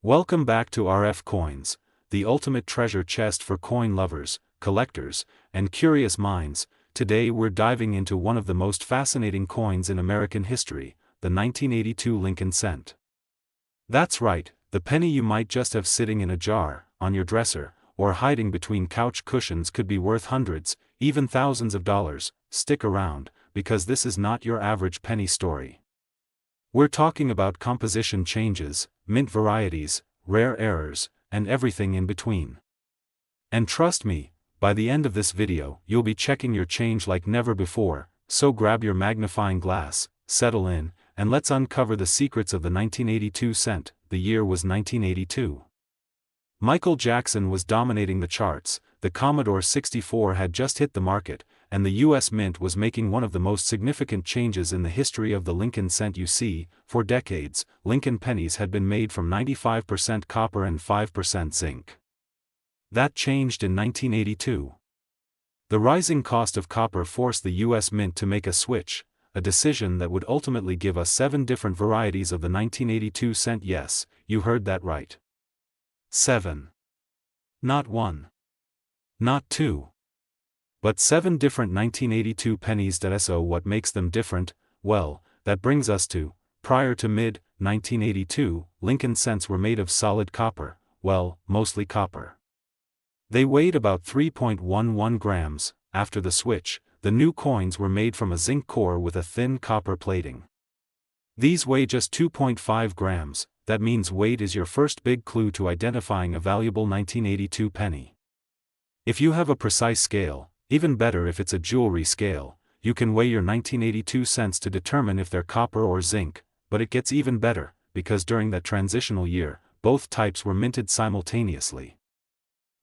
Welcome back to RFCoins, the ultimate treasure chest for coin lovers, collectors, and curious minds. Today we're diving into one of the most fascinating coins in American history, the 1982 Lincoln cent. That's right, the penny you might just have sitting in a jar, on your dresser, or hiding between couch cushions could be worth hundreds, even thousands of dollars. Stick around, because this is not your average penny story. We're talking about composition changes, mint varieties, rare errors, and everything in between. And trust me, by the end of this video, you'll be checking your change like never before, so grab your magnifying glass, settle in, and let's uncover the secrets of the 1982 cent. The year was 1982. Michael Jackson was dominating the charts, the Commodore 64 had just hit the market, and the U.S. Mint was making one of the most significant changes in the history of the Lincoln cent. You see, for decades, Lincoln pennies had been made from 95% copper and 5% zinc. That changed in 1982. The rising cost of copper forced the U.S. Mint to make a switch, a decision that would ultimately give us 7 different varieties of the 1982 cent. Yes, you heard that right. 7. Not 1. Not 2. But 7 different 1982 pennies. So what makes them different? Well, that brings us to, prior to mid-1982, Lincoln cents were made of solid copper, well, mostly copper. They weighed about 3.11 grams. After the switch, the new coins were made from a zinc core with a thin copper plating. These weigh just 2.5 grams, that means weight is your first big clue to identifying a valuable 1982 penny. If you have a precise scale, even better if it's a jewelry scale, you can weigh your 1982 cents to determine if they're copper or zinc, but it gets even better, because during that transitional year, both types were minted simultaneously.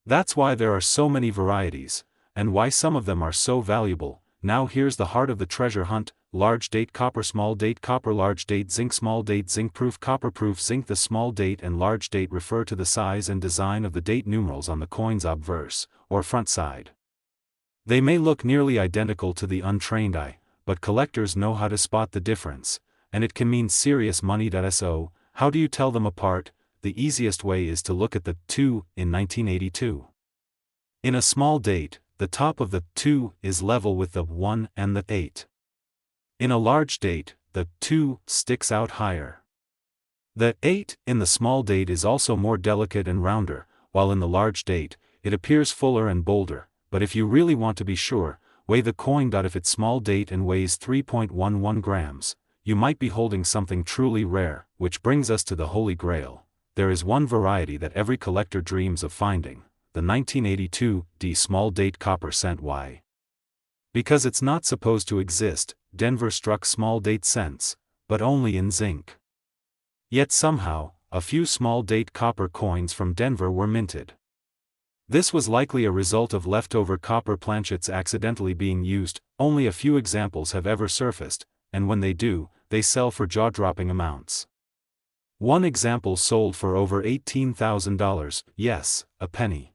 That's why there are so many varieties, and why some of them are so valuable. Now here's the heart of the treasure hunt: large date copper, small date copper, large date zinc, small date zinc, proof copper, proof zinc. The small date and large date refer to the size and design of the date numerals on the coin's obverse, or front side. They may look nearly identical to the untrained eye, but collectors know how to spot the difference, and it can mean serious money. So, how do you tell them apart? The easiest way is to look at the 2 in 1982. In a small date, the top of the 2 is level with the 1 and the 8. In a large date, the 2 sticks out higher. The 8 in the small date is also more delicate and rounder, while in the large date, it appears fuller and bolder. But if you really want to be sure, weigh the coin. If it's small date and weighs 3.11 grams, you might be holding something truly rare, which brings us to the Holy Grail. There is one variety that every collector dreams of finding, the 1982 D small date copper cent. Why? Because it's not supposed to exist. Denver struck small date cents, but only in zinc. Yet somehow, a few small date copper coins from Denver were minted. This was likely a result of leftover copper planchets accidentally being used. Only a few examples have ever surfaced, and when they do, they sell for jaw-dropping amounts. One example sold for over $18,000, yes, a penny.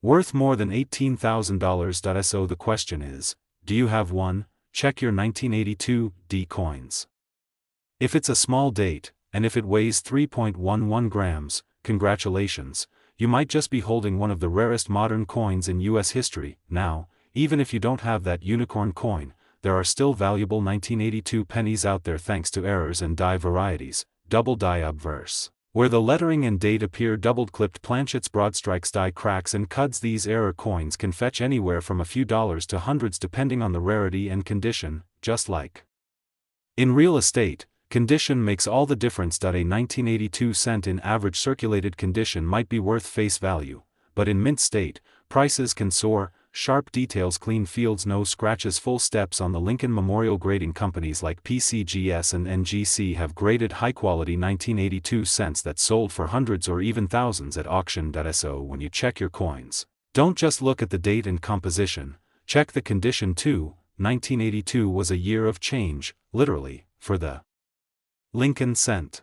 Worth more than $18,000. So the question is, do you have one? Check your 1982 D coins. If it's a small date, and if it weighs 3.11 grams, congratulations, you might just be holding one of the rarest modern coins in U.S. history. Now, even if you don't have that unicorn coin, there are still valuable 1982 pennies out there thanks to errors and die varieties. Double die obverse, where the lettering and date appear doubled, clipped planchets, broad strikes, die cracks and cuts. These error coins can fetch anywhere from a few dollars to hundreds depending on the rarity and condition. Just like in real estate, condition makes all the difference. A 1982 cent in average circulated condition might be worth face value, but in mint state, prices can soar. Sharp details, clean fields, no scratches, full steps on the Lincoln Memorial. Grading companies like PCGS and NGC have graded high-quality 1982 cents that sold for hundreds or even thousands at auction. So when you check your coins, don't just look at the date and composition, check the condition too. 1982 was a year of change, literally, for the Lincoln cent.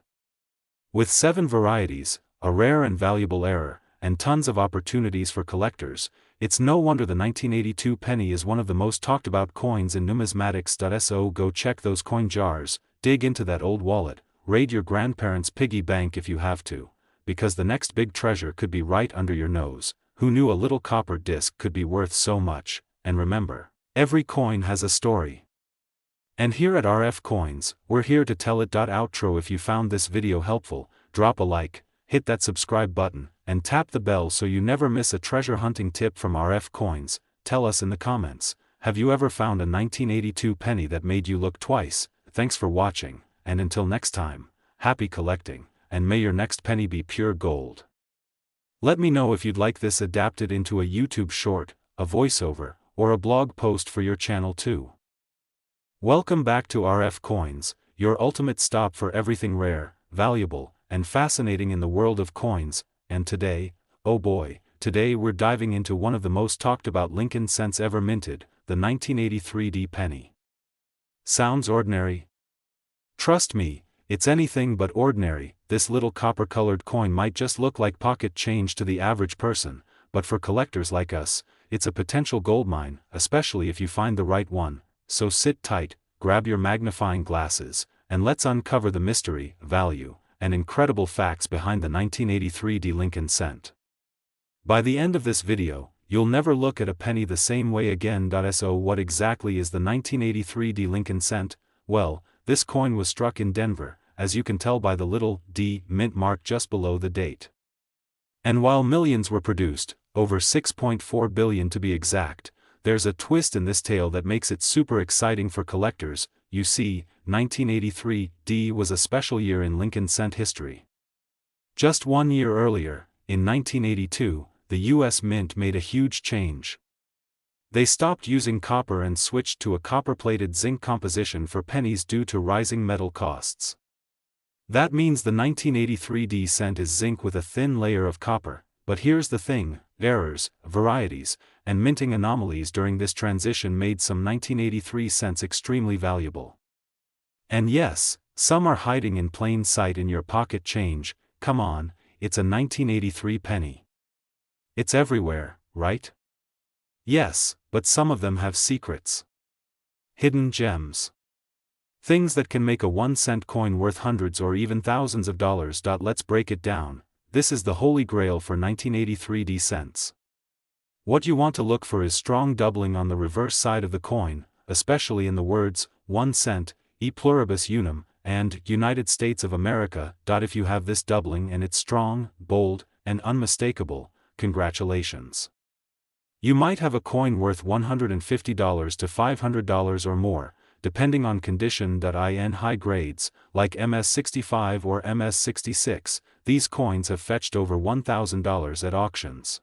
With 7 varieties, a rare and valuable error, and tons of opportunities for collectors, it's no wonder the 1982 penny is one of the most talked about coins in numismatics. So go check those coin jars, dig into that old wallet, raid your grandparents' piggy bank if you have to. because the next big treasure could be right under your nose. Who knew a little copper disc could be worth so much? And remember, every coin has a story. And here at RFCoins, we're here to tell it. Outro. If you found this video helpful, drop a like, hit that subscribe button, and tap the bell so you never miss a treasure hunting tip from RFCoins. Tell us in the comments, have you ever found a 1982 penny that made you look twice? Thanks for watching, and until next time, happy collecting, and may your next penny be pure gold. Let me know if you'd like this adapted into a YouTube short, a voiceover, or a blog post for your channel too. Welcome back to RFCoins, your ultimate stop for everything rare, valuable, and fascinating in the world of coins. And today, oh boy, today we're diving into one of the most talked about Lincoln cents ever minted, the 1983 D penny. Sounds ordinary? Trust me, it's anything but ordinary. This little copper-colored coin might just look like pocket change to the average person, but for collectors like us, it's a potential goldmine, especially if you find the right one. So sit tight, grab your magnifying glasses, and let's uncover the mystery, value, and incredible facts behind the 1983 D Lincoln cent. By the end of this video, you'll never look at a penny the same way again. So what exactly is the 1983 D Lincoln cent? Well, this coin was struck in Denver, as you can tell by the little D mint mark just below the date. And while millions were produced, over 6.4 billion to be exact, there's a twist in this tale that makes it super exciting for collectors. You see, 1983 D was a special year in Lincoln cent history. Just 1 year earlier, in 1982, the U.S. Mint made a huge change. They stopped using copper and switched to a copper-plated zinc composition for pennies due to rising metal costs. That means the 1983 D cent is zinc with a thin layer of copper. But here's the thing, errors, varieties, and minting anomalies during this transition made some 1983 cents extremely valuable. And yes, some are hiding in plain sight in your pocket change. Come on, it's a 1983 penny. It's everywhere, right? Yes, but some of them have secrets. Hidden gems. Things that can make a 1-cent coin worth hundreds or even thousands of dollars. Let's break it down. This is the holy grail for 1983 D cents. What you want to look for is strong doubling on the reverse side of the coin, especially in the words, 1 cent, e pluribus unum, and United States of America. If you have this doubling and it's strong, bold, and unmistakable, congratulations. You might have a coin worth $150 to $500 or more, depending on condition. In high grades, like MS65 or MS66, these coins have fetched over $1,000 at auctions.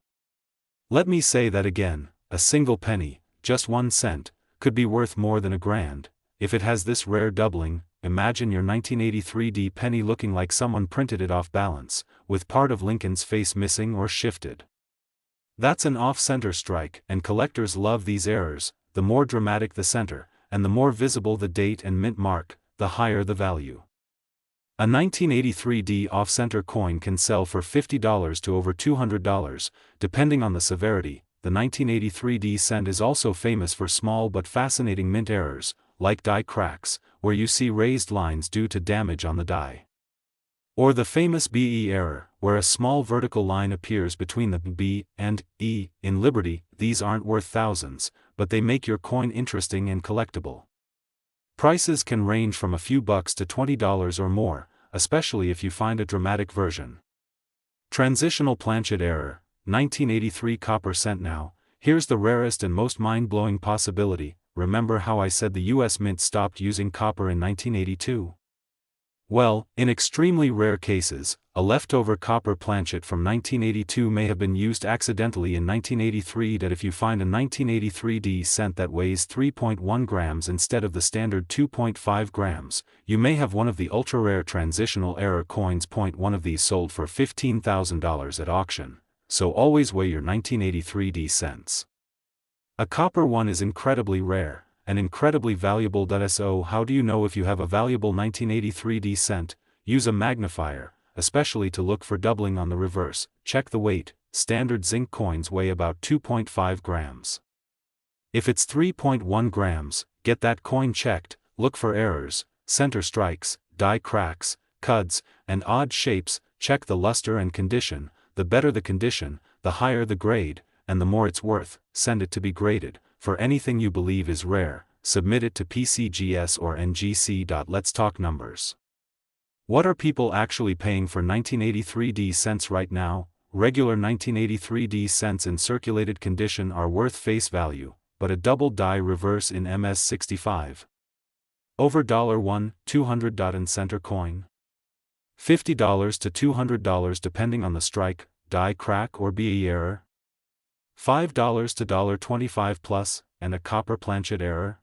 Let me say that again, a single penny, just 1 cent, could be worth more than $1,000. If it has this rare doubling, imagine your 1983 D penny looking like someone printed it off balance, with part of Lincoln's face missing or shifted. That's an off-center strike, and collectors love these errors. The more dramatic the center, and the more visible the date and mint mark, the higher the value. A 1983 D off-center coin can sell for $50 to over $200, depending on the severity. The 1983 D cent is also famous for small but fascinating mint errors, like die cracks, where you see raised lines due to damage on the die. Or the famous BE error, where a small vertical line appears between the B and E. In Liberty, these aren't worth thousands, but they make your coin interesting and collectible. Prices can range from a few bucks to $20 or more, especially if you find a dramatic version. Transitional planchet error, 1983 copper cent. Now, here's the rarest and most mind-blowing possibility. Remember how I said the US Mint stopped using copper in 1982? Well, in extremely rare cases, a leftover copper planchet from 1982 may have been used accidentally in 1983. If you find a 1983 D cent that weighs 3.1 grams instead of the standard 2.5 grams, you may have one of the ultra-rare transitional error coins. One of these sold for $15,000 at auction, so always weigh your 1983 D cents. A copper one is incredibly rare, and incredibly valuable. So how do you know if you have a valuable 1983 D cent? Use a magnifier, especially to look for doubling on the reverse. Check the weight. Standard zinc coins weigh about 2.5 grams. If it's 3.1 grams, get that coin checked. Look for errors, center strikes, die cracks, cuds, and odd shapes. check the luster and condition. The better the condition, the higher the grade, and the more it's worth. Send it to be graded. For anything you believe is rare, submit it to PCGS or NGC. Let's talk numbers. What are people actually paying for 1983D cents right now? Regular 1983D cents in circulated condition are worth face value, but a double die reverse in MS65. Over $1, $200 in center coin. $50 to $200 depending on the strike, die crack or BE error. $5 to $1.25 plus, and a copper planchet error.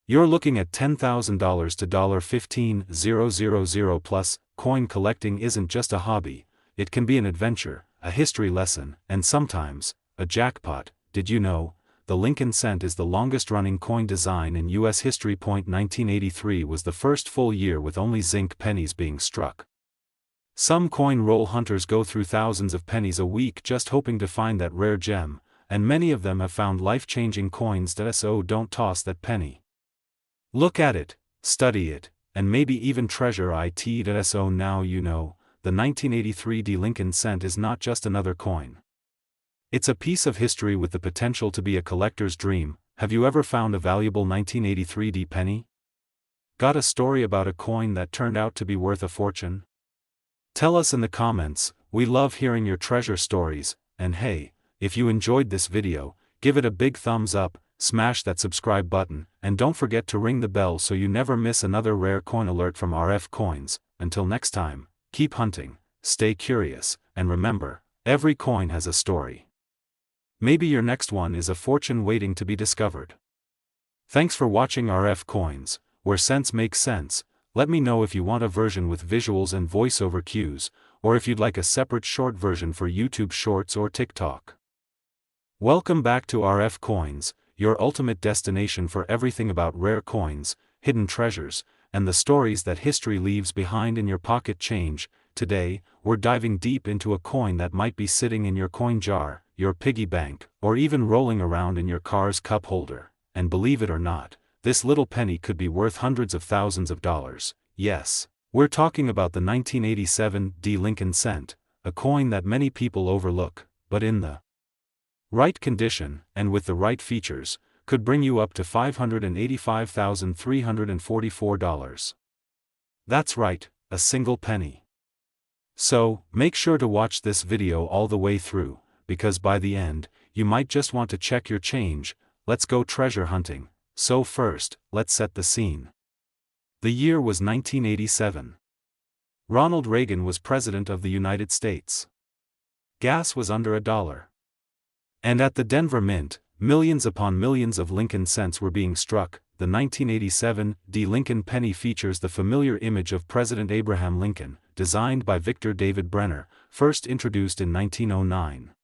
You're looking at $10,000 to $15,000 plus. Coin collecting isn't just a hobby, it can be an adventure, a history lesson, and sometimes, a jackpot. Did you know? The Lincoln cent is the longest-running coin design in U.S. history. 1983 was the first full year with only zinc pennies being struck. Some coin roll hunters go through thousands of pennies a week just hoping to find that rare gem, and many of them have found life-changing coins. So don't toss that penny. Look at it, study it, and maybe even treasure it. So now you know, the 1983D Lincoln cent is not just another coin. It's a piece of history with the potential to be a collector's dream. Have you ever found a valuable 1983D penny? Got a story about a coin that turned out to be worth a fortune? Tell us in the comments. We love hearing your treasure stories, and hey, if you enjoyed this video, give it a big thumbs up, smash that subscribe button, and don't forget to ring the bell so you never miss another rare coin alert from RFCoins. Until next time, keep hunting, stay curious, and remember, every coin has a story. Maybe your next one is a fortune waiting to be discovered. Thanks for watching RFCoins, where sense makes sense. Let me know if you want a version with visuals and voiceover cues, or if you'd like a separate short version for YouTube Shorts or TikTok. Welcome back to RFCoins, your ultimate destination for everything about rare coins, hidden treasures, and the stories that history leaves behind in your pocket change. Today, we're diving deep into a coin that might be sitting in your coin jar, your piggy bank, or even rolling around in your car's cup holder. And believe it or not, this little penny could be worth hundreds of thousands of dollars. Yes, we're talking about the 1987D Lincoln cent, a coin that many people overlook, but in the right condition, and with the right features, could bring you up to $585,344. That's right, a single penny. So, make sure to watch this video all the way through, because by the end, you might just want to check your change. Let's go treasure hunting. So first, let's set the scene. The year was 1987. Ronald Reagan was President of the United States. Gas was under $1. And at the Denver Mint, millions upon millions of Lincoln cents were being struck. The 1987D Lincoln penny features the familiar image of President Abraham Lincoln, designed by Victor David Brenner, first introduced in 1909.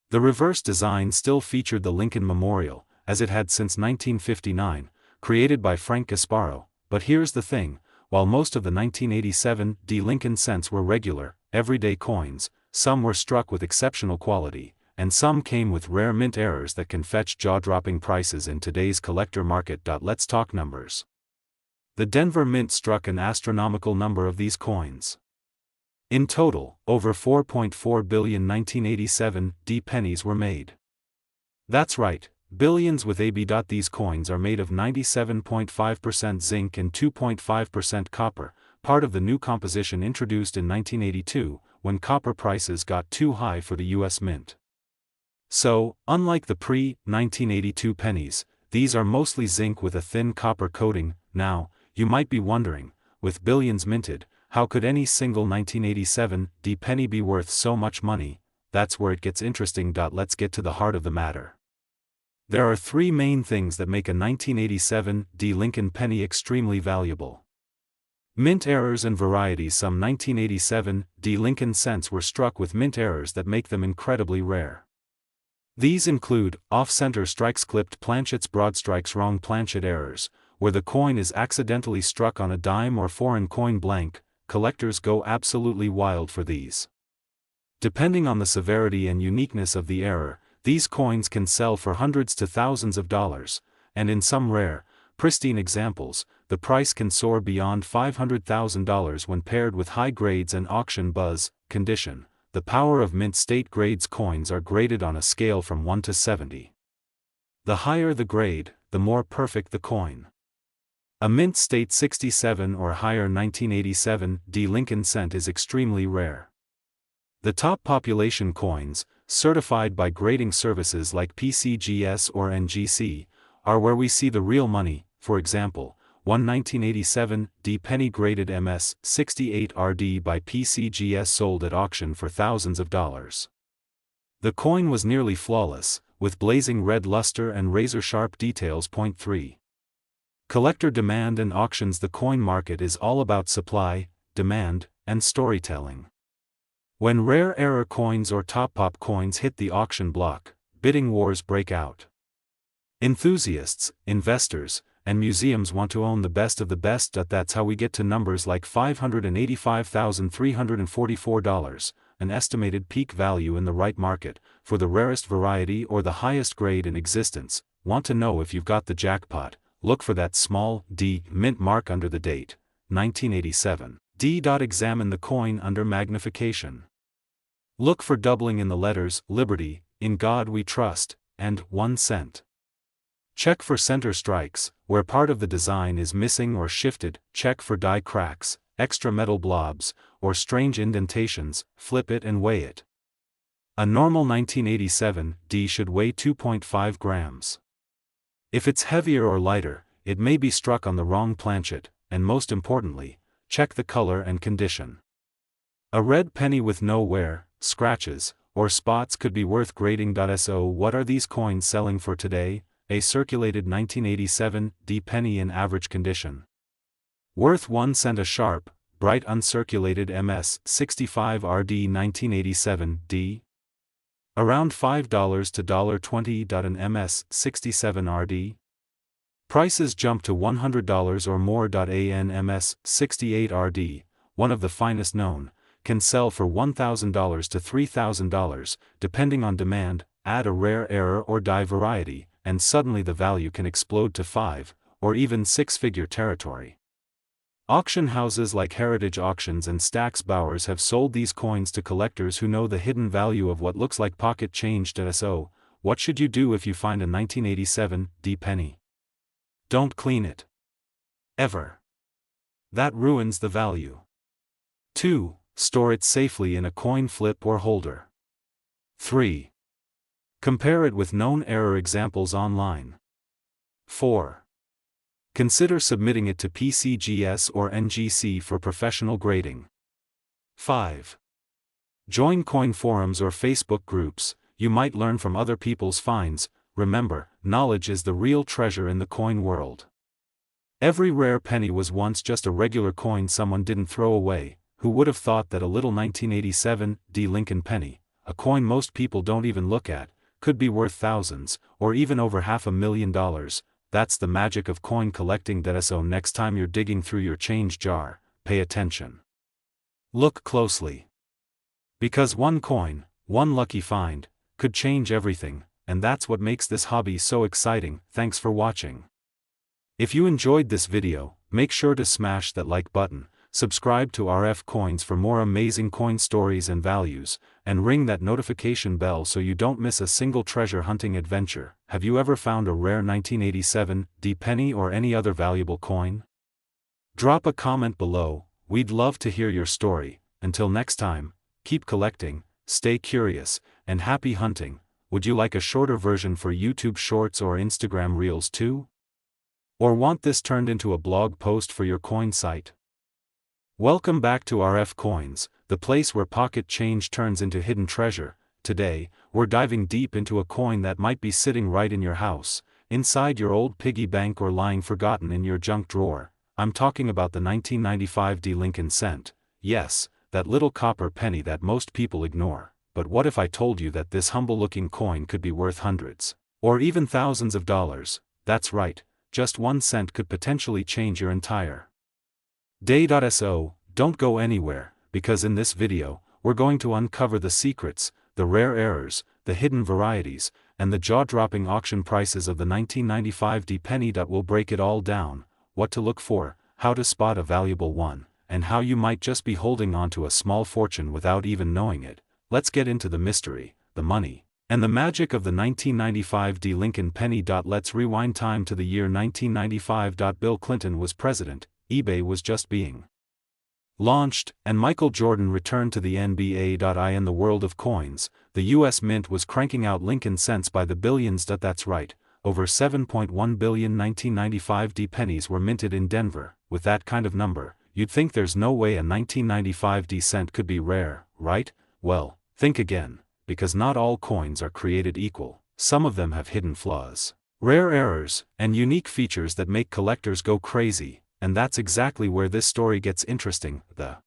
The reverse design still featured the Lincoln Memorial, as it had since 1959, created by Frank Gasparo. But here's the thing, while most of the 1987D Lincoln cents were regular, everyday coins, some were struck with exceptional quality, and some came with rare mint errors that can fetch jaw-dropping prices in today's collector market. Let's talk numbers. The Denver Mint struck an astronomical number of these coins. In total, over 4.4 billion 1987D pennies were made. That's right, billions with a B. These coins are made of 97.5% zinc and 2.5% copper, part of the new composition introduced in 1982, when copper prices got too high for the U.S. Mint. So, unlike the pre-1982 pennies, these are mostly zinc with a thin copper coating. Now, you might be wondering, with billions minted, how could any single 1987D penny be worth so much money? That's where it gets interesting. Let's get to the heart of the matter. There are three main things that make a 1987D Lincoln penny extremely valuable. Mint errors and varieties. Some 1987D Lincoln cents were struck with mint errors that make them incredibly rare. These include off-center strikes, clipped planchets, broad strikes, wrong planchet errors, where the coin is accidentally struck on a dime or foreign coin blank. Collectors go absolutely wild for these. Depending on the severity and uniqueness of the error, these coins can sell for hundreds to thousands of dollars, and in some rare, pristine examples, the price can soar beyond $500,000 when paired with high grades and auction buzz. Condition: the power of mint state grades coins are graded on a scale from 1 to 70. The higher the grade, the more perfect the coin. A mint state 67 or higher 1987 D Lincoln cent is extremely rare. The top population coins, certified by grading services like PCGS or NGC, are where we see the real money. For example, one 1987 D penny graded MS 68 RD by PCGS sold at auction for thousands of dollars. The coin was nearly flawless, with blazing red luster and razor-sharp details. Point 3. Collector demand and auctions. The coin market is all about supply, demand, and storytelling. When rare error coins or top-pop coins hit the auction block, bidding wars break out. Enthusiasts, investors, and museums want to own the best of the best. That's how we get to numbers like $585,344, an estimated peak value in the right market, for the rarest variety or the highest grade in existence. Want to know if you've got the jackpot? Look for that small D mint mark under the date, 1987. D. Examine the coin under magnification. Look for doubling in the letters Liberty, In God We Trust, and 1 cent. Check for center strikes, where part of the design is missing or shifted. Check for die cracks, extra metal blobs, or strange indentations. Flip it and weigh it. A normal 1987 D should weigh 2.5 grams. If it's heavier or lighter, it may be struck on the wrong planchet, and most importantly, check the color and condition. A red penny with no wear, scratches, or spots could be worth grading. So what are these coins selling for today? A circulated 1987 D penny in average condition. Worth 1 cent. A sharp, bright uncirculated MS 65 RD 1987 D. Around $5 to $20. An MS 67 RD. Prices jump to $100 or more. An MS 68 RD, one of the finest known, can sell for $1,000 to $3,000, depending on demand. Add a rare error or die variety, and suddenly the value can explode to 5, or even 6-figure territory. Auction houses like Heritage Auctions and Stack's Bowers have sold these coins to collectors who know the hidden value of what looks like pocket change. So, what should you do if you find a 1987 D penny? Don't clean it. Ever. That ruins the value. 2. Store it safely in a coin flip or holder. 3. Compare it with known error examples online. 4. Consider submitting it to PCGS or NGC for professional grading. 5. Join coin forums or Facebook groups. You might learn from other people's finds. Remember, knowledge is the real treasure in the coin world. Every rare penny was once just a regular coin someone didn't throw away. Who would have thought that a little 1987 D Lincoln penny, a coin most people don't even look at, could be worth thousands, or even over $500,000. That's the magic of coin collecting. So next time you're digging through your change jar, pay attention. Look closely. Because one coin, one lucky find, could change everything, and that's what makes this hobby so exciting. Thanks for watching. If you enjoyed this video, make sure to smash that like button, subscribe to RFCoins for more amazing coin stories and values, and ring that notification bell so you don't miss a single treasure hunting adventure. Have you ever found a rare 1987 D penny or any other valuable coin? Drop a comment below. We'd love to hear your story. Until next time, keep collecting, stay curious, and happy hunting. Would you like a shorter version for YouTube Shorts or Instagram Reels too? Or want this turned into a blog post for your coin site? Welcome back to RFCoins, the place where pocket change turns into hidden treasure. Today, we're diving deep into a coin that might be sitting right in your house, inside your old piggy bank or lying forgotten in your junk drawer. I'm talking about the 1995 D Lincoln cent. Yes, that little copper penny that most people ignore. But what if I told you that this humble-looking coin could be worth hundreds, or even thousands of dollars? That's right, just 1 cent could potentially change your entire day. So, don't go anywhere, because in this video, we're going to uncover the secrets, the rare errors, the hidden varieties, and the jaw-dropping auction prices of the 1995 D penny. We'll break it all down, what to look for, how to spot a valuable one, and how you might just be holding onto a small fortune without even knowing it. Let's get into the mystery, the money, and the magic of the 1995 D. Lincoln penny. Let's rewind time to the year 1995. Bill Clinton was president, eBay was just being launched, and Michael Jordan returned to the NBA. In the world of coins, the US Mint was cranking out Lincoln cents by the billions. That's right, over 7.1 billion 1995 D pennies were minted in Denver. With that kind of number, you'd think there's no way a 1995 D cent could be rare, right? Well, think again, because not all coins are created equal. Some of them have hidden flaws, rare errors, and unique features that make collectors go crazy. And that's exactly where this story gets interesting. The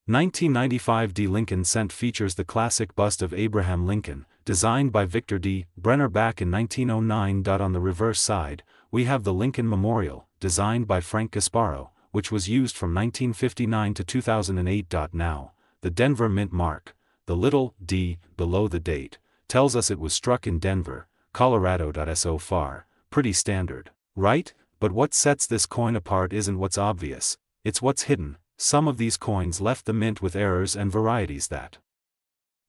1995 D. Lincoln cent features the classic bust of Abraham Lincoln, designed by Victor D. Brenner back in 1909. On the reverse side, we have the Lincoln Memorial, designed by Frank Gasparo, which was used from 1959 to 2008. Now, the Denver Mint mark, the little d below the date, tells us it was struck in Denver, Colorado. So far, pretty standard, right? But what sets this coin apart isn't what's obvious, it's what's hidden. Some of these coins left the mint with errors and varieties that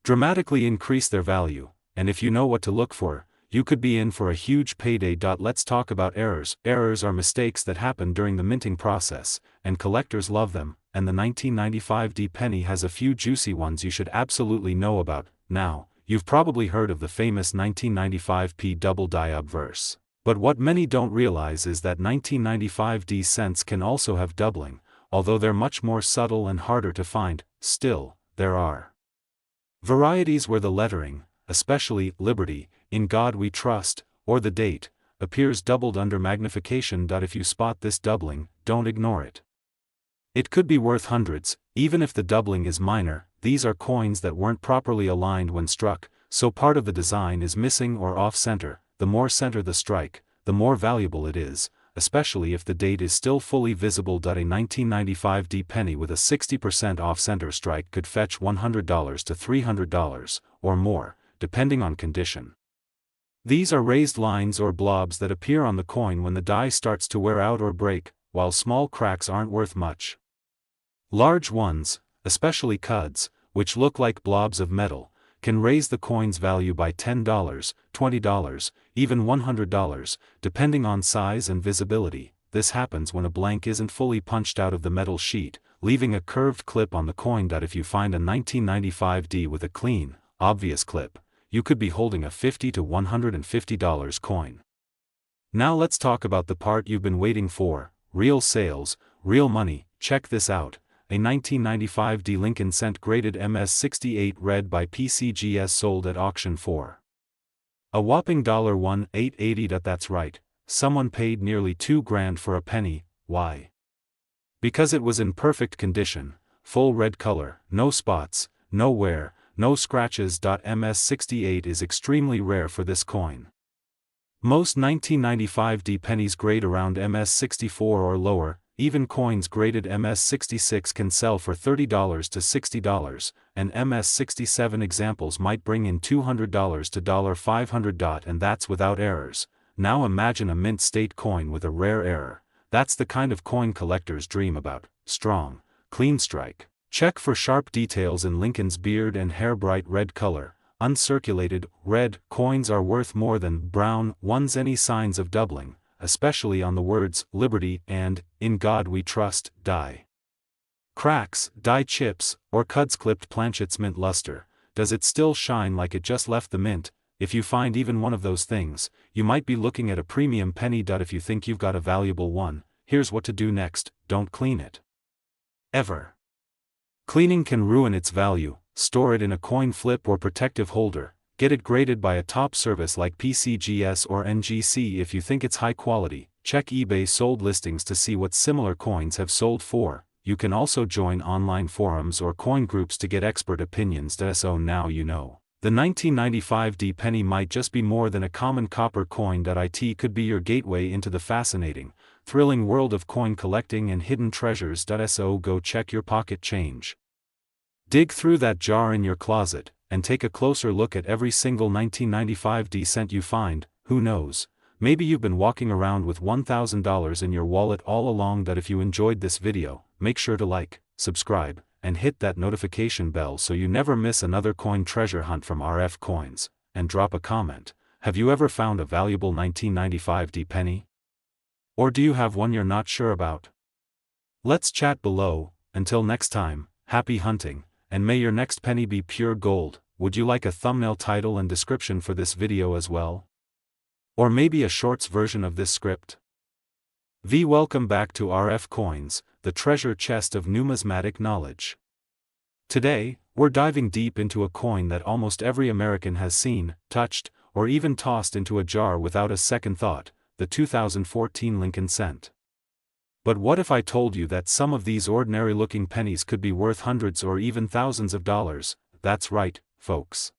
dramatically increase their value, and if you know what to look for, you could be in for a huge payday. Let's talk about errors. Errors are mistakes that happen during the minting process, and collectors love them, and the 1995 D penny has a few juicy ones you should absolutely know about. Now, you've probably heard of the famous 1995 P double die obverse. But what many don't realize is that 1995 D cents can also have doubling, although they're much more subtle and harder to find. Still, there are varieties where the lettering, especially Liberty, In God We Trust, or the date, appears doubled under magnification. If you spot this doubling, don't ignore it. It could be worth hundreds, even if the doubling is minor. These are coins that weren't properly aligned when struck, so part of the design is missing or off-center. The more center the strike, the more valuable it is, especially if the date is still fully visible. A 1995 D penny with a 60% off-center strike could fetch $100 to $300, or more, depending on condition. These are raised lines or blobs that appear on the coin when the die starts to wear out or break, while small cracks aren't worth much. Large ones, especially cuds, which look like blobs of metal, can raise the coin's value by $10, $20, even $100, depending on size and visibility. This happens when a blank isn't fully punched out of the metal sheet, leaving a curved clip on the coin. If you find a 1995 D with a clean, obvious clip, you could be holding a $50 to $150 coin. Now let's talk about the part you've been waiting for: real sales, real money. Check this out. A 1995 D Lincoln cent graded MS68 read by PCGS sold at auction for a whopping $1,880. That's right, someone paid nearly $2,000 for a penny. Why? Because it was in perfect condition, full red color, no spots, no wear, no scratches. MS68 is extremely rare for this coin. Most 1995 D pennies grade around MS64 or lower. Even coins graded MS66 can sell for $30 to $60, and MS67 examples might bring in $200 to $500. And that's without errors. Now imagine a mint state coin with a rare error. That's the kind of coin collectors dream about: strong, clean strike. Check for sharp details in Lincoln's beard and hair. Bright red color, uncirculated, red coins are worth more than brown ones. Any signs of doubling, especially on the words Liberty and In God We Trust, die cracks, die chips, or cuds clipped planchets. Mint luster, does it still shine like it just left the mint? If you find even one of those things, you might be looking at a premium penny. If you think you've got a valuable one, here's what to do next: don't clean it ever. Cleaning can ruin its value. Store it in a coin flip or protective holder. Get it graded by a top service like PCGS or NGC. If you think it's high quality, check eBay sold listings to see what similar coins have sold for. You can also join online forums or coin groups to get expert opinions. So now you know. The 1995 D penny might just be more than a common copper coin. It could be your gateway into the fascinating, thrilling world of coin collecting and hidden treasures. So go check your pocket change. Dig through that jar in your closet, and take a closer look at every single 1995 D cent you find. Who knows, Maybe you've been walking around with $1,000 in your wallet all along. That if you enjoyed this video, make sure to like, subscribe, and hit that notification bell so you never miss another coin treasure hunt from RFCoins, and drop a comment. Have you ever found a valuable 1995 D penny? Or do you have one you're not sure about? Let's chat below. Until next time, happy hunting, and may your next penny be pure gold. Would you like a thumbnail title and description for this video as well? Or maybe a shorts version of this script? Welcome back to RFCoins, the treasure chest of numismatic knowledge. Today, we're diving deep into a coin that almost every American has seen, touched, or even tossed into a jar without a second thought, the 2014 Lincoln cent. But what if I told you that some of these ordinary-looking pennies could be worth hundreds or even thousands of dollars? That's right, folks.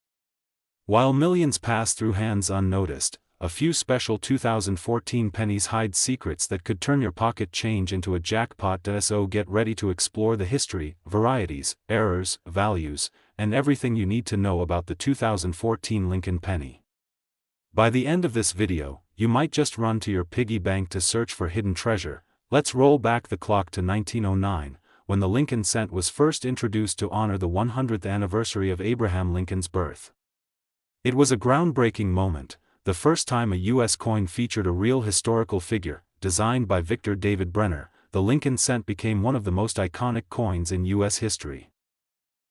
While millions pass through hands unnoticed, a few special 2014 pennies hide secrets that could turn your pocket change into a jackpot. So get ready to explore the history, varieties, errors, values, and everything you need to know about the 2014 Lincoln penny. By the end of this video, you might just run to your piggy bank to search for hidden treasure. Let's roll back the clock to 1909, when the Lincoln cent was first introduced to honor the 100th anniversary of Abraham Lincoln's birth. It was a groundbreaking moment, the first time a U.S. coin featured a real historical figure. Designed by Victor David Brenner, the Lincoln cent became one of the most iconic coins in U.S. history.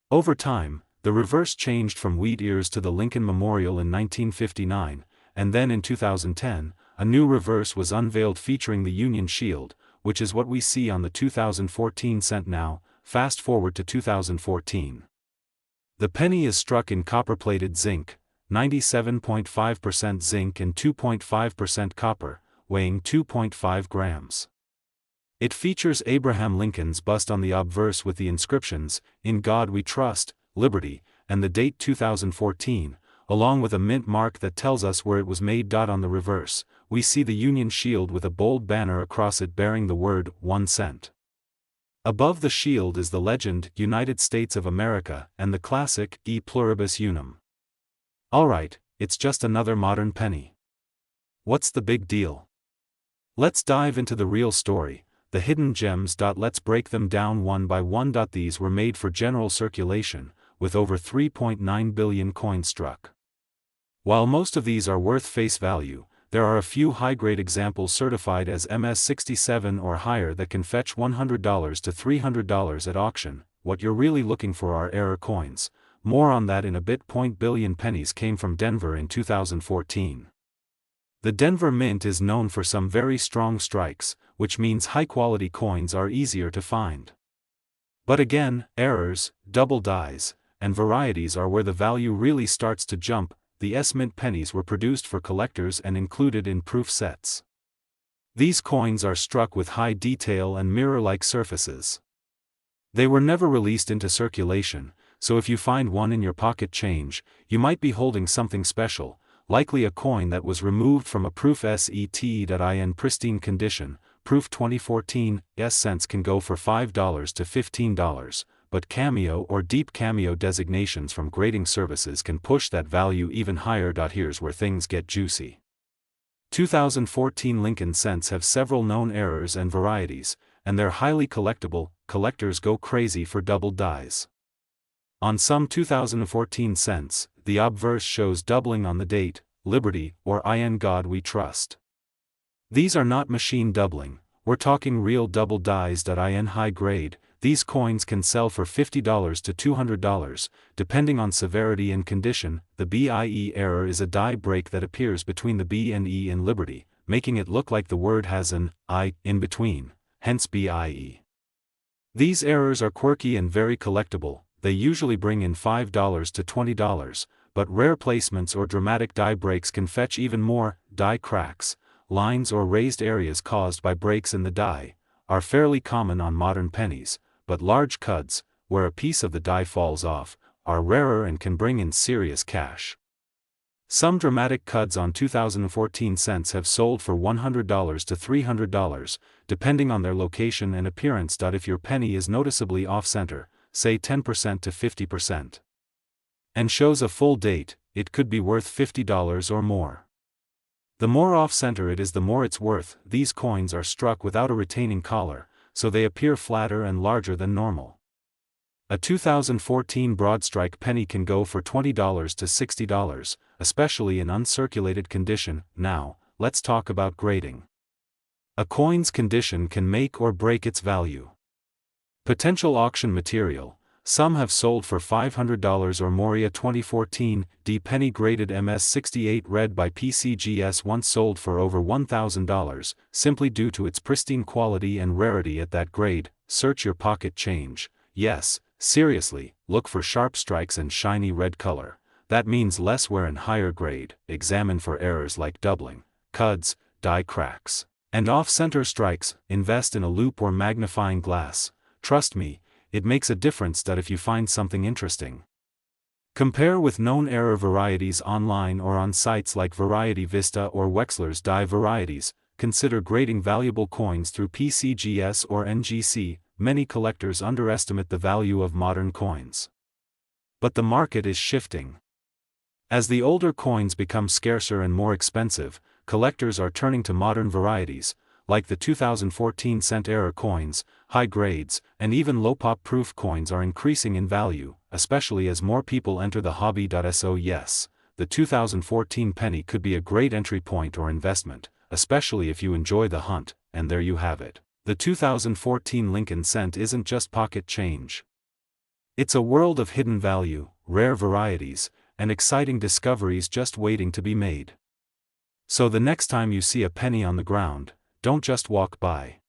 Over time, the reverse changed from wheat ears to the Lincoln Memorial in 1959, and then in 2010, a new reverse was unveiled featuring the Union Shield, which is what we see on the 2014 cent now. Fast forward to 2014. The penny is struck in copper-plated zinc, 97.5% zinc and 2.5% copper, weighing 2.5 grams. It features Abraham Lincoln's bust on the obverse with the inscriptions, "In God We Trust, Liberty," and the date 2014, along with a mint mark that tells us where it was made. On the reverse, we see the Union Shield with a bold banner across it bearing the word 1 cent. Above the shield is the legend, United States of America, and the classic, E pluribus unum. Alright, it's just another modern penny. What's the big deal? Let's dive into the real story, the hidden gems. Let's break them down one by one. These were made for general circulation, with over 3.9 billion coins struck. While most of these are worth face value, there are a few high-grade examples certified as MS-67 or higher that can fetch $100 to $300 at auction. What you're really looking for are error coins. More on that in a bit. Billion pennies came from Denver in 2014. The Denver Mint is known for some very strong strikes, which means high-quality coins are easier to find. But again, errors, double dies, and varieties are where the value really starts to jump. The S-Mint pennies were produced for collectors and included in proof sets. These coins are struck with high detail and mirror-like surfaces. They were never released into circulation, so if you find one in your pocket change, you might be holding something special, likely a coin that was removed from a proof set.in pristine condition. Proof 2014 S-cents can go for $5 to $15, but cameo or deep cameo designations from grading services can push that value even higher. Here's where things get juicy. 2014 Lincoln cents have several known errors and varieties, and they're highly collectible. Collectors go crazy for double dies. On some 2014 cents, the obverse shows doubling on the date, Liberty, or In God We Trust. These are not machine doubling, we're talking real double dies. In high grade, these coins can sell for $50 to $200, depending on severity and condition. The BIE error is a die break that appears between the B and E in Liberty, making it look like the word has an I in between, hence BIE. These errors are quirky and very collectible. They usually bring in $5 to $20, but rare placements or dramatic die breaks can fetch even more. Die cracks, lines or raised areas caused by breaks in the die, are fairly common on modern pennies, but large cuds, where a piece of the die falls off, are rarer and can bring in serious cash. Some dramatic cuds on 2014 cents have sold for $100 to $300, depending on their location and appearance. If your penny is noticeably off-center, say 10% to 50%, and shows a full date, it could be worth $50 or more. The more off-center it is, the more it's worth. These coins are struck without a retaining collar, so they appear flatter and larger than normal. A 2014 broadstrike penny can go for $20 to $60, especially in uncirculated condition. Now, let's talk about grading. A coin's condition can make or break its value. Potential auction material. Some have sold for $500 or more. A 2014 D penny graded MS68 read by PCGS once sold for over $1,000, simply due to its pristine quality and rarity at that grade. Search your pocket change. Yes, seriously, look for sharp strikes and shiny red color. That means less wear and higher grade. Examine for errors like doubling, cuds, die cracks, and off-center strikes. Invest in a loop or magnifying glass. Trust me, it makes a difference that if you find something interesting. Compare with known error varieties online or on sites like Variety Vista or Wexler's Die Varieties. Consider grading valuable coins through PCGS or NGC. Many collectors underestimate the value of modern coins. But the market is shifting. As the older coins become scarcer and more expensive, collectors are turning to modern varieties, like the 2014 cent error coins. High grades, and even low-pop-proof coins are increasing in value, especially as more people enter the hobby. So yes, the 2014 penny could be a great entry point or investment, especially if you enjoy the hunt. And there you have it. The 2014 Lincoln cent isn't just pocket change. It's a world of hidden value, rare varieties, and exciting discoveries just waiting to be made. So the next time you see a penny on the ground, don't just walk by.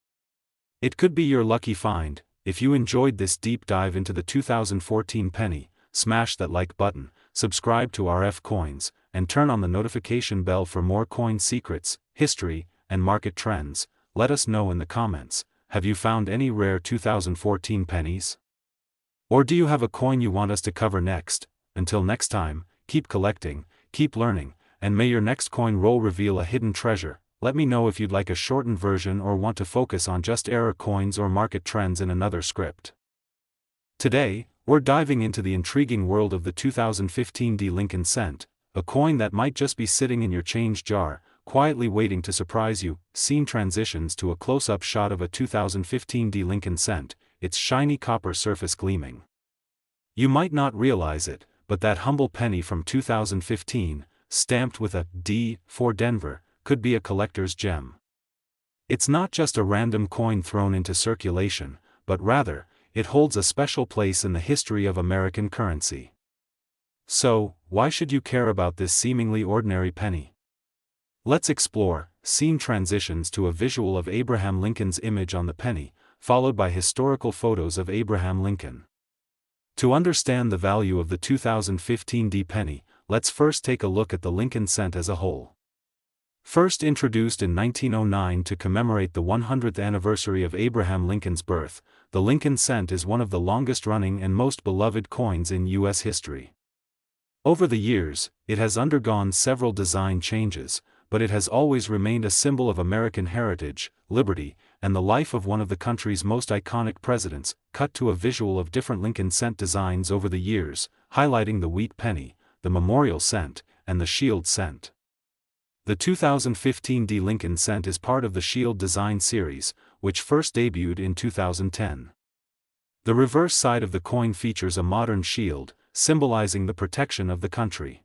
It could be your lucky find. If you enjoyed this deep dive into the 2014 penny, smash that like button, subscribe to RFCoins, and turn on the notification bell for more coin secrets, history, and market trends. Let us know in the comments, have you found any rare 2014 pennies? Or do you have a coin you want us to cover next? Until next time, keep collecting, keep learning, and may your next coin roll reveal a hidden treasure. Let me know if you'd like a shortened version or want to focus on just error coins or market trends in another script. Today, we're diving into the intriguing world of the 2015 D Lincoln cent, a coin that might just be sitting in your change jar, quietly waiting to surprise you. Scene transitions to a close-up shot of a 2015 D Lincoln cent, its shiny copper surface gleaming. You might not realize it, but that humble penny from 2015, stamped with a D for Denver, could be a collector's gem. It's not just a random coin thrown into circulation, but rather, it holds a special place in the history of American currency. So, why should you care about this seemingly ordinary penny? Let's explore. Scene transitions to a visual of Abraham Lincoln's image on the penny, followed by historical photos of Abraham Lincoln. To understand the value of the 2015 D penny, let's first take a look at the Lincoln cent as a whole. First introduced in 1909 to commemorate the 100th anniversary of Abraham Lincoln's birth, the Lincoln cent is one of the longest-running and most beloved coins in U.S. history. Over the years, it has undergone several design changes, but it has always remained a symbol of American heritage, liberty, and the life of one of the country's most iconic presidents. Cut to a visual of different Lincoln cent designs over the years, highlighting the wheat penny, the memorial cent, and the shield cent. The 2015 D Lincoln cent is part of the Shield design series, which first debuted in 2010. The reverse side of the coin features a modern shield, symbolizing the protection of the country.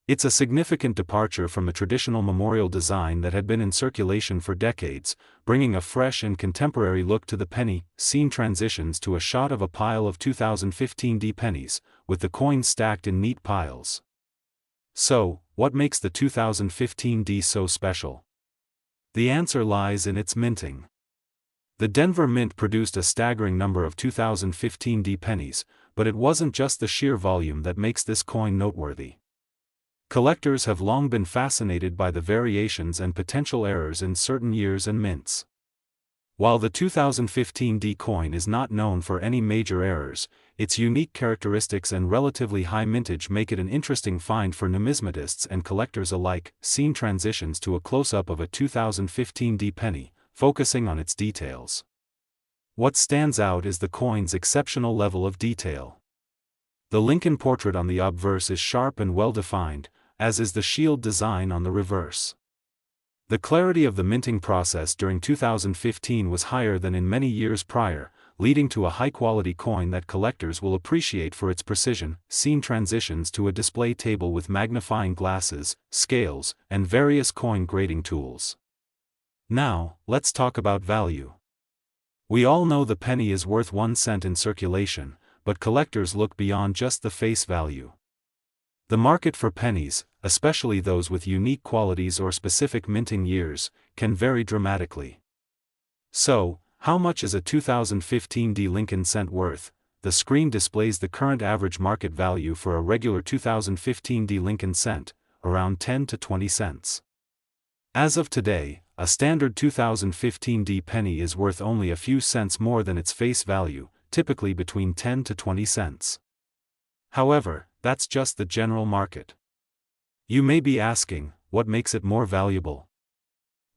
It's a significant departure from the traditional memorial design that had been in circulation for decades, bringing a fresh and contemporary look to the penny. Scene transitions to a shot of a pile of 2015 D pennies, with the coins stacked in neat piles. So, what makes the 2015 D so special? The answer lies in its minting. The Denver Mint produced a staggering number of 2015 D pennies, but it wasn't just the sheer volume that makes this coin noteworthy. Collectors have long been fascinated by the variations and potential errors in certain years and mints. While the 2015 D coin is not known for any major errors, its unique characteristics and relatively high mintage make it an interesting find for numismatists and collectors alike. Scene transitions to a close-up of a 2015 D penny, focusing on its details. What stands out is the coin's exceptional level of detail. The Lincoln portrait on the obverse is sharp and well-defined, as is the shield design on the reverse. The clarity of the minting process during 2015 was higher than in many years prior, leading to a high-quality coin that collectors will appreciate for its precision. Scene transitions to a display table with magnifying glasses, scales, and various coin grading tools. Now, let's talk about value. We all know the penny is worth 1 cent in circulation, but collectors look beyond just the face value. The market for pennies, especially those with unique qualities or specific minting years, can vary dramatically. So, how much is a 2015 D Lincoln cent worth? The screen displays the current average market value for a regular 2015 D Lincoln cent, around 10 to 20 cents. As of today, a standard 2015 D penny is worth only a few cents more than its face value, typically between 10 to 20 cents. However, that's just the general market. You may be asking, what makes it more valuable?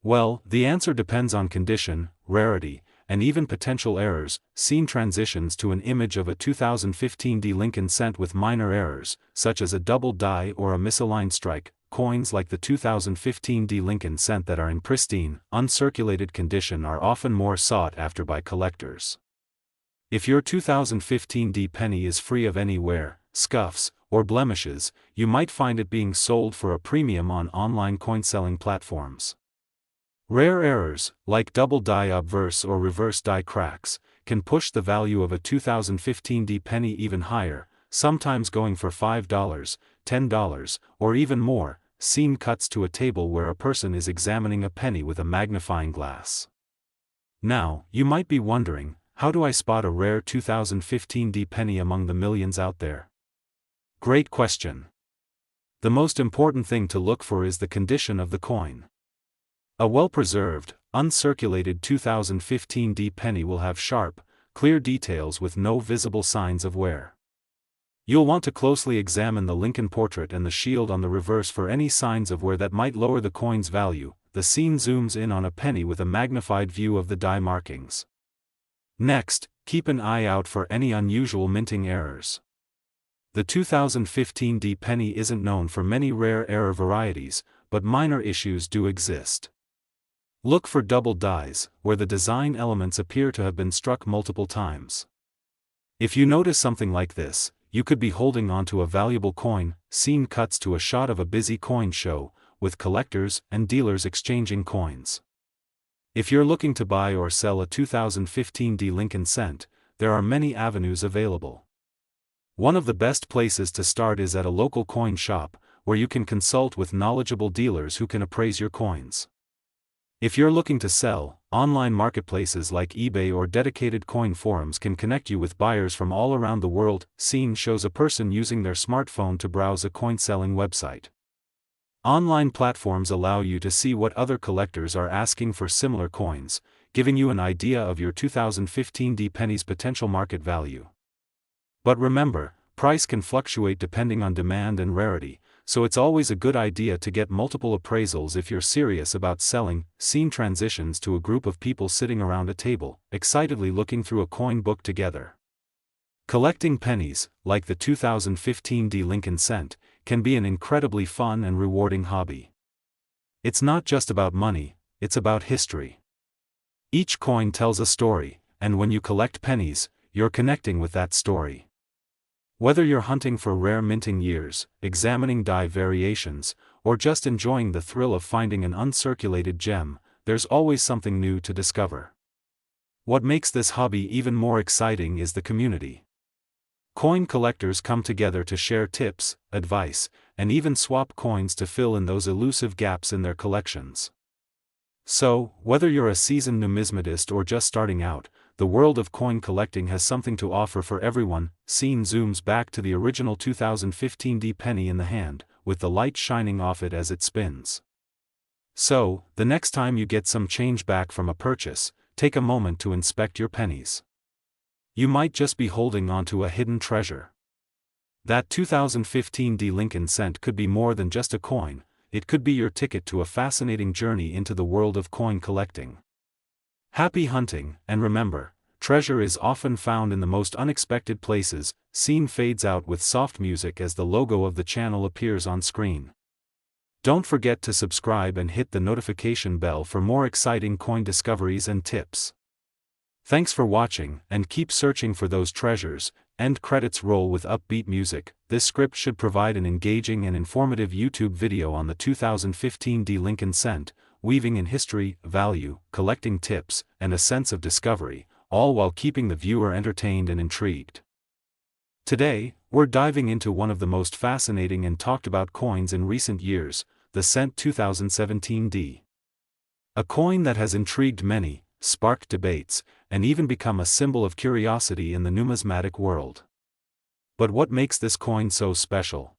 Well, the answer depends on condition, rarity, and even potential errors. Scene transitions to an image of a 2015 D Lincoln cent with minor errors, such as a double die or a misaligned strike. Coins like the 2015 D Lincoln cent that are in pristine, uncirculated condition are often more sought after by collectors. If your 2015 D penny is free of any wear, scuffs, or blemishes, you might find it being sold for a premium on online coin-selling platforms. Rare errors, like double die obverse or reverse die cracks, can push the value of a 2015 D penny even higher, sometimes going for $5, $10, or even more. Scene cuts to a table where a person is examining a penny with a magnifying glass. Now, you might be wondering, how do I spot a rare 2015 D penny among the millions out there? Great question. The most important thing to look for is the condition of the coin. A well-preserved, uncirculated 2015 D penny will have sharp, clear details with no visible signs of wear. You'll want to closely examine the Lincoln portrait and the shield on the reverse for any signs of wear that might lower the coin's value. The scene zooms in on a penny with a magnified view of the die markings. Next, keep an eye out for any unusual minting errors. The 2015 D penny isn't known for many rare error varieties, but minor issues do exist. Look for double dies, where the design elements appear to have been struck multiple times. If you notice something like this, you could be holding onto a valuable coin. Scene cuts to a shot of a busy coin show, with collectors and dealers exchanging coins. If you're looking to buy or sell a 2015 D Lincoln cent, there are many avenues available. One of the best places to start is at a local coin shop, where you can consult with knowledgeable dealers who can appraise your coins. If you're looking to sell, online marketplaces like eBay or dedicated coin forums can connect you with buyers from all around the world. Scene shows a person using their smartphone to browse a coin-selling website. Online platforms allow you to see what other collectors are asking for similar coins, giving you an idea of your 2015 D penny's potential market value. But remember, price can fluctuate depending on demand and rarity, so it's always a good idea to get multiple appraisals if you're serious about selling. Scene transitions to a group of people sitting around a table, excitedly looking through a coin book together. Collecting pennies, like the 2015 D Lincoln cent, can be an incredibly fun and rewarding hobby. It's not just about money, it's about history. Each coin tells a story, and when you collect pennies, you're connecting with that story. Whether you're hunting for rare minting years, examining die variations, or just enjoying the thrill of finding an uncirculated gem, there's always something new to discover. What makes this hobby even more exciting is the community. Coin collectors come together to share tips, advice, and even swap coins to fill in those elusive gaps in their collections. So, whether you're a seasoned numismatist or just starting out, the world of coin collecting has something to offer for everyone. Scene zooms back to the original 2015 D penny in the hand, with the light shining off it as it spins. So, the next time you get some change back from a purchase, take a moment to inspect your pennies. You might just be holding onto a hidden treasure. That 2015 D Lincoln cent could be more than just a coin, it could be your ticket to a fascinating journey into the world of coin collecting. Happy hunting, and remember, treasure is often found in the most unexpected places. Scene fades out with soft music as the logo of the channel appears on screen. Don't forget to subscribe and hit the notification bell for more exciting coin discoveries and tips. Thanks for watching, and keep searching for those treasures. End credits roll with upbeat music. This script should provide an engaging and informative YouTube video on the 2015 D Lincoln cent, weaving in history, value, collecting tips, and a sense of discovery, all while keeping the viewer entertained and intrigued. Today, we're diving into one of the most fascinating and talked about coins in recent years, the cent 2017 D. A coin that has intrigued many, sparked debates, and even become a symbol of curiosity in the numismatic world. But what makes this coin so special?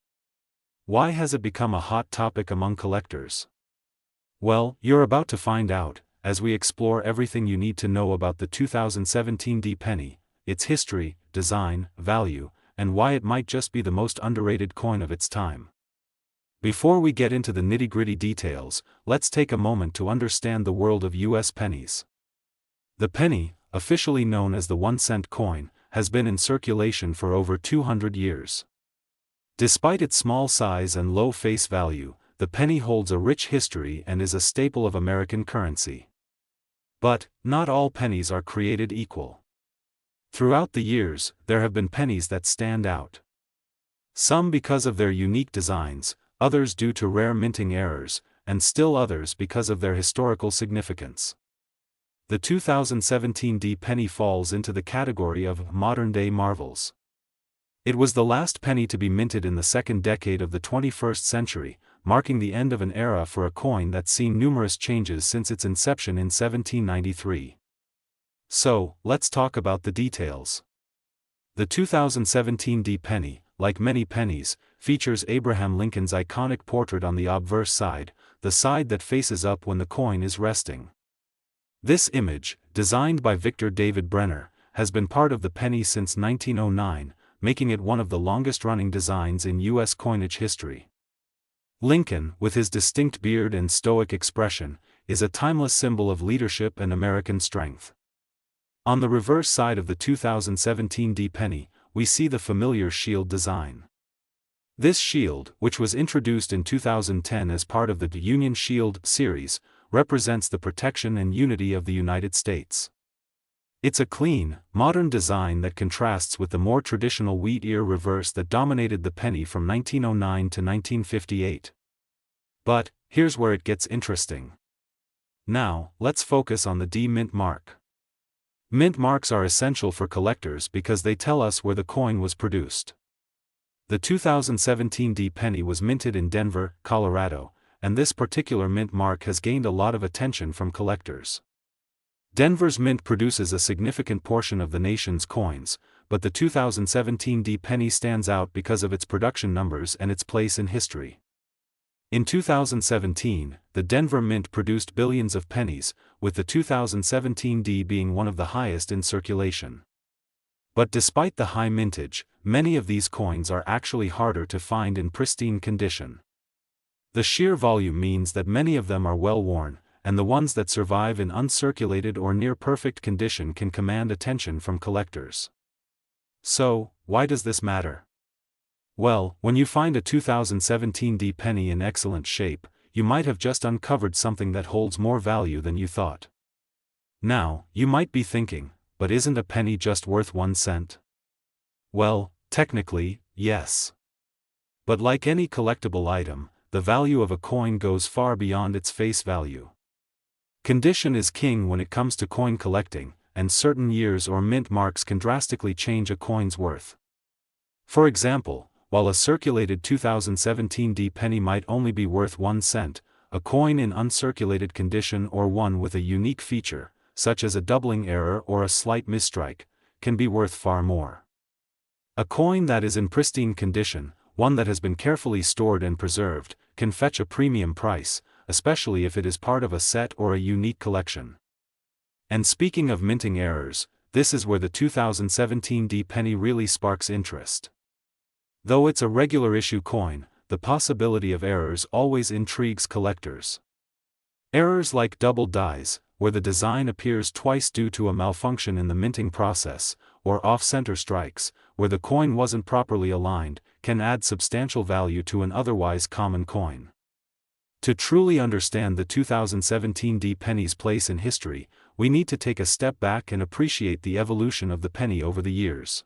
Why has it become a hot topic among collectors? Well, you're about to find out, as we explore everything you need to know about the 2017 D penny, its history, design, value, and why it might just be the most underrated coin of its time. Before we get into the nitty-gritty details, let's take a moment to understand the world of U.S. pennies. The penny, officially known as the 1-cent coin, has been in circulation for over 200 years. Despite its small size and low face value, the penny holds a rich history and is a staple of American currency. But, not all pennies are created equal. Throughout the years, there have been pennies that stand out. Some because of their unique designs, others due to rare minting errors, and still others because of their historical significance. The 2017 D penny falls into the category of modern-day marvels. It was the last penny to be minted in the second decade of the 21st century, marking the end of an era for a coin that's seen numerous changes since its inception in 1793. So, let's talk about the details. The 2017 D penny, like many pennies, features Abraham Lincoln's iconic portrait on the obverse side, the side that faces up when the coin is resting. This image, designed by Victor David Brenner, has been part of the penny since 1909, making it one of the longest-running designs in U.S. coinage history. Lincoln, with his distinct beard and stoic expression, is a timeless symbol of leadership and American strength. On the reverse side of the 2017 D penny, we see the familiar shield design. This shield, which was introduced in 2010 as part of the Union Shield series, represents the protection and unity of the United States. It's a clean, modern design that contrasts with the more traditional wheat ear reverse that dominated the penny from 1909 to 1958. But, here's where it gets interesting. Now, let's focus on the D mint mark. Mint marks are essential for collectors because they tell us where the coin was produced. The 2017 D penny was minted in Denver, Colorado, and this particular mint mark has gained a lot of attention from collectors. Denver's mint produces a significant portion of the nation's coins, but the 2017 D penny stands out because of its production numbers and its place in history. In 2017, the Denver Mint produced billions of pennies, with the 2017 D being one of the highest in circulation. But despite the high mintage, many of these coins are actually harder to find in pristine condition. The sheer volume means that many of them are well worn, and the ones that survive in uncirculated or near-perfect condition can command attention from collectors. So, why does this matter? Well, when you find a 2017 D penny in excellent shape, you might have just uncovered something that holds more value than you thought. Now, you might be thinking, but isn't a penny just worth 1 cent? Well, technically, yes. But like any collectible item, the value of a coin goes far beyond its face value. Condition is king when it comes to coin collecting, and certain years or mint marks can drastically change a coin's worth. For example, while a circulated 2017 D penny might only be worth 1 cent, a coin in uncirculated condition or one with a unique feature, such as a doubling error or a slight misstrike, can be worth far more. A coin that is in pristine condition, one that has been carefully stored and preserved, can fetch a premium price, especially if it is part of a set or a unique collection. And speaking of minting errors, this is where the 2017 D penny really sparks interest. Though it's a regular issue coin, the possibility of errors always intrigues collectors. Errors like double dies, where the design appears twice due to a malfunction in the minting process, or off-center strikes, where the coin wasn't properly aligned, can add substantial value to an otherwise common coin. To truly understand the 2017 D penny's place in history, we need to take a step back and appreciate the evolution of the penny over the years.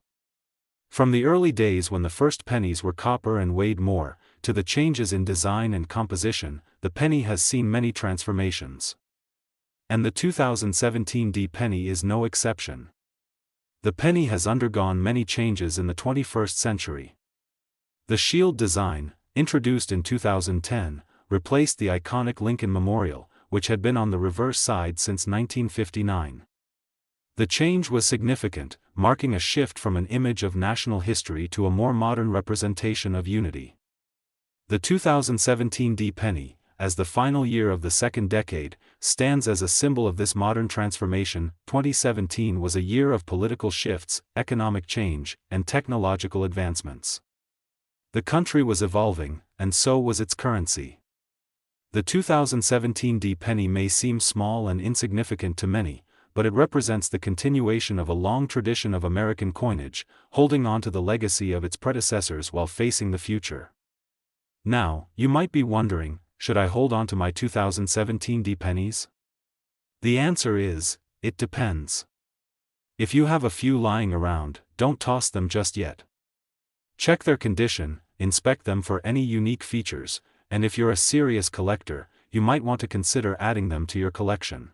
From the early days when the first pennies were copper and weighed more, to the changes in design and composition, the penny has seen many transformations. And the 2017 D penny is no exception. The penny has undergone many changes in the 21st century. The shield design, introduced in 2010, replaced the iconic Lincoln Memorial, which had been on the reverse side since 1959. The change was significant, marking a shift from an image of national history to a more modern representation of unity. The 2017 D penny, as the final year of the second decade, stands as a symbol of this modern transformation. 2017 was a year of political shifts, economic change, and technological advancements. The country was evolving, and so was its currency. The 2017 D penny may seem small and insignificant to many, but it represents the continuation of a long tradition of American coinage, holding on to the legacy of its predecessors while facing the future. Now, you might be wondering, should I hold on to my 2017 D pennies? The answer is, it depends. If you have a few lying around, don't toss them just yet. Check their condition, inspect them for any unique features, and if you're a serious collector, you might want to consider adding them to your collection.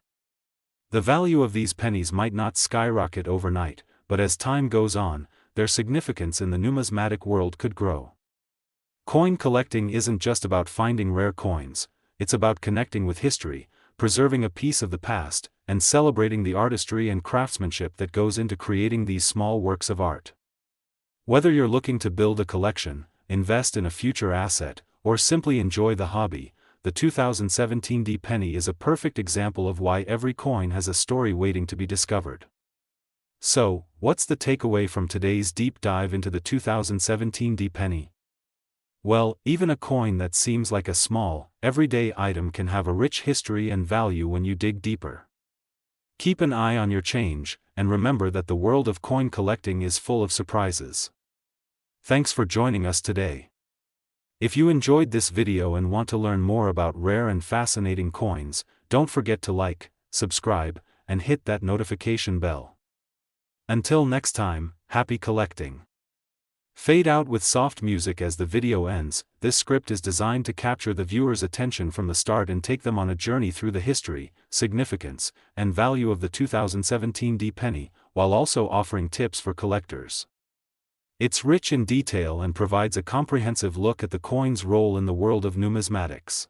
The value of these pennies might not skyrocket overnight, but as time goes on, their significance in the numismatic world could grow. Coin collecting isn't just about finding rare coins, it's about connecting with history, preserving a piece of the past, and celebrating the artistry and craftsmanship that goes into creating these small works of art. Whether you're looking to build a collection, invest in a future asset, or simply enjoy the hobby, the 2017 D penny is a perfect example of why every coin has a story waiting to be discovered. So, what's the takeaway from today's deep dive into the 2017 D penny? Well, even a coin that seems like a small, everyday item can have a rich history and value when you dig deeper. Keep an eye on your change, and remember that the world of coin collecting is full of surprises. Thanks for joining us today. If you enjoyed this video and want to learn more about rare and fascinating coins, don't forget to like, subscribe, and hit that notification bell. Until next time, happy collecting. Fade out with soft music as the video ends. This script is designed to capture the viewer's attention from the start and take them on a journey through the history, significance, and value of the 2017 D penny, while also offering tips for collectors. It's rich in detail and provides a comprehensive look at the coin's role in the world of numismatics.